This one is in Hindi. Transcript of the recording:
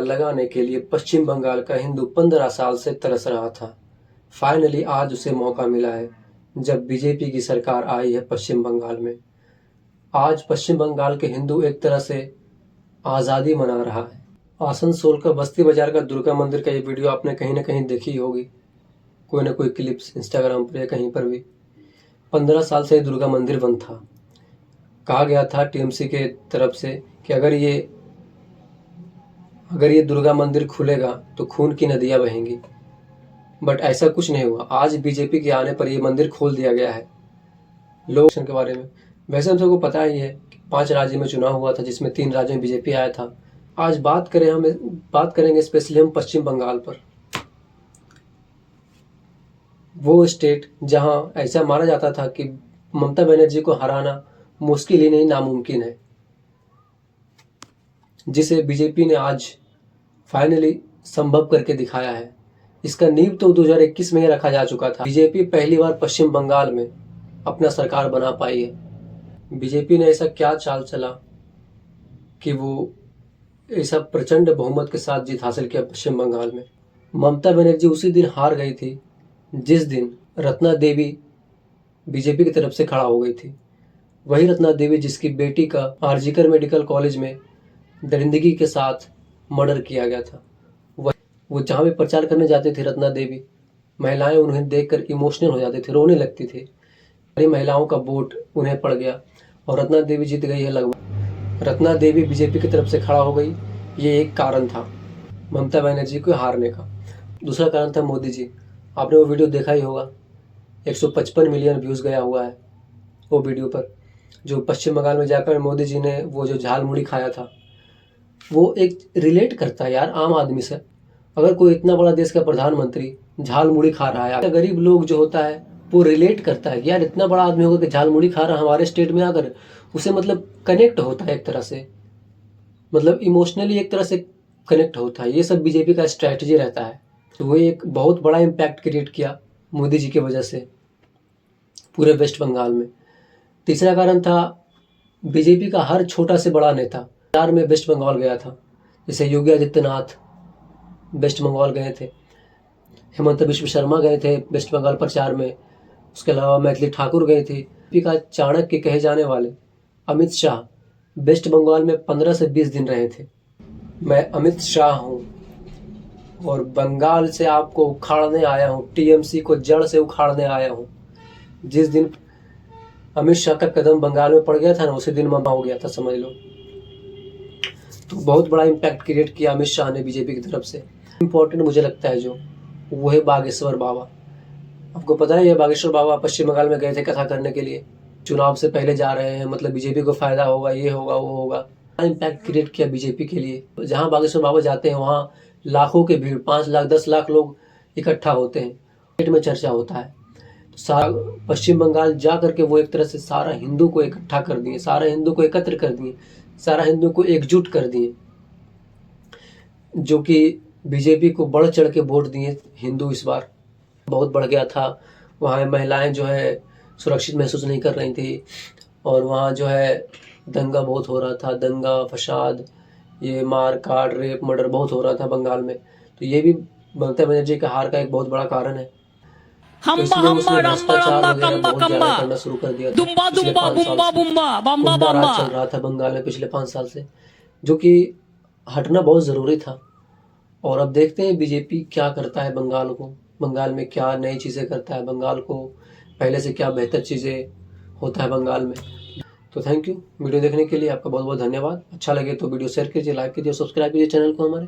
लगाने के लिए पश्चिम बंगाल का हिंदू 15 साल से तरस रहा था। फाइनली आज उसे मौका मिला है जब बीजेपी की सरकार आई है पश्चिम बंगाल में। आज पश्चिम बंगाल के हिंदू एक तरह से आज़ादी मना रहा है। आसनसोल का बस्ती बाजार का दुर्गा मंदिर का ये वीडियो आपने कहीं ना कहीं देखी होगी, कोई ना कोई क्लिप्स इंस्टाग्राम पर या कहीं पर भी। 15 साल से दुर्गा मंदिर बंद था। कहा गया था टीएमसी के तरफ से कि अगर ये दुर्गा मंदिर खुलेगा तो खून की नदियां बहेंगी, बट ऐसा कुछ नहीं हुआ। आज बीजेपी के आने पर ये मंदिर खोल दिया गया है। लोग के बारे में वैसे हम सबको पता ही है कि 5 राज्य में चुनाव हुआ था जिसमें 3 राज्यों में बीजेपी आया था। आज बात करेंगे स्पेशली हम पश्चिम बंगाल पर, वो स्टेट जहां ऐसा माना जाता था कि ममता बनर्जी को हराना मुश्किल ही नहीं नामुमकिन है, जिसे बीजेपी ने आज फाइनली संभव करके दिखाया है। इसका नींव तो 2021 में ही रखा जा चुका था। बीजेपी पहली बार पश्चिम बंगाल में अपना सरकार बना पाई है। बीजेपी ने ऐसा क्या चाल चला कि वो ऐसा प्रचंड बहुमत के साथ जीत हासिल किया पश्चिम बंगाल में। ममता बनर्जी उसी दिन हार गई थी जिस दिन रत्ना देवी बीजेपी की तरफ से खड़ा हो गई थी। वही रत्ना देवी जिसकी बेटी का आरजीकर मेडिकल कॉलेज में दरिंदगी के साथ मर्डर किया गया था। वो जहाँ भी प्रचार करने जाती थी रत्ना देवी, महिलाएं उन्हें देखकर इमोशनल हो जाती थी, रोने लगती थी। सारी महिलाओं का वोट उन्हें पड़ गया और रत्ना देवी जीत गई है लगभग। रत्ना देवी बीजेपी की तरफ से खड़ा हो गई, ये एक कारण था ममता बनर्जी को हारने का। दूसरा कारण था मोदी जी। आपने वो वीडियो देखा ही होगा, 155 मिलियन व्यूज़ गया हुआ है वो वीडियो पर, जो पश्चिम बंगाल में जाकर मोदी जी ने वो जो झाल मुड़ी खाया था। वो एक रिलेट करता है यार आम आदमी से। अगर कोई इतना बड़ा देश का प्रधानमंत्री झाल मुड़ी खा रहा है, गरीब लोग जो होता है वो रिलेट करता है कि यार इतना बड़ा आदमी होगा कि झाल मुड़ी खा रहा है हमारे स्टेट में आकर, उसे मतलब कनेक्ट होता है एक तरह से, मतलब इमोशनली एक तरह से कनेक्ट होता है। ये सब बीजेपी का स्ट्रैटेजी रहता है। तो वो एक बहुत बड़ा इम्पैक्ट क्रिएट किया मोदी जी की वजह से पूरे वेस्ट बंगाल में। तीसरा कारण था बीजेपी का हर छोटा से बड़ा नेता प्रचार में वेस्ट बंगाल गया था। जैसे योगी आदित्यनाथ वेस्ट बंगाल गए थे, हेमंत बिश्व शर्मा गए थे वेस्ट बंगाल प्रचार में, उसके अलावा मैथिली ठाकुर गए थे। बीजेपी का चाणक्य कहे जाने वाले अमित शाह वेस्ट बंगाल में 15 से 20 दिन रहे थे। मैं अमित शाह हूँ और बंगाल से आपको उखाड़ने आया हूँ, टीएमसी को जड़ से उखाड़ने आया हूँ। जिस दिन अमित शाह का कदम बंगाल में पड़ गया था ना, उसी दिन ममा हो गया था, समझ लो। तो बहुत बड़ा इम्पैक्ट क्रिएट किया अमित शाह ने बीजेपी की तरफ से। इम्पोर्टेंट मुझे लगता है जो वो है बागेश्वर बाबा। आपको पता है ये बागेश्वर बाबा पश्चिम बंगाल में गए थे कथा करने के लिए, चुनाव से पहले जा रहे हैं, मतलब बीजेपी को फायदा होगा, ये होगा वो होगा। इम्पैक्ट क्रिएट किया बीजेपी के लिए। जहाँ बागेश्वर बाबा जाते हैं वहाँ लाखों की भीड़, 5 लाख 10 लाख लोग इकट्ठा होते हैं, स्टेट में चर्चा होता है। तो सारा पश्चिम बंगाल जा करके वो एक तरह से सारा हिंदू को इकट्ठा कर दिए, सारा हिंदू को एकत्र कर दिए, सारा हिंदू को एकजुट कर दिए, जो कि बीजेपी को बढ़ चढ़ के वोट दिए हिंदू। इस बार बहुत बढ़ गया था। वहाँ महिलाएं जो है सुरक्षित महसूस नहीं कर रही थी और वहाँ जो है दंगा बहुत हो रहा था, दंगा फसाद, ये मार काट रेप मर्डर बहुत हो रहा था बंगाल में। तो ये भी ममता बनर्जी का हार का एक बहुत बड़ा कारण है। तो इसलिए उसने भ्रष्टाचार वगैरह बहुत ज्यादा करना शुरू कर दिया था पिछले 5 साल से। गुंडा राज चल रहा था बंगाल में पिछले 5 साल से, जो कि हटना बहुत जरूरी था। और अब देखते हैं बीजेपी क्या करता है बंगाल में क्या नई चीजें करता है, बंगाल को पहले से क्या बेहतर चीजें होता है बंगाल में। तो थैंक यू वीडियो देखने के लिए, आपका बहुत बहुत धन्यवाद। अच्छा लगे तो वीडियो शेयर कीजिए, लाइक कीजिए, सब्सक्राइब कीजिए चैनल को हमारे।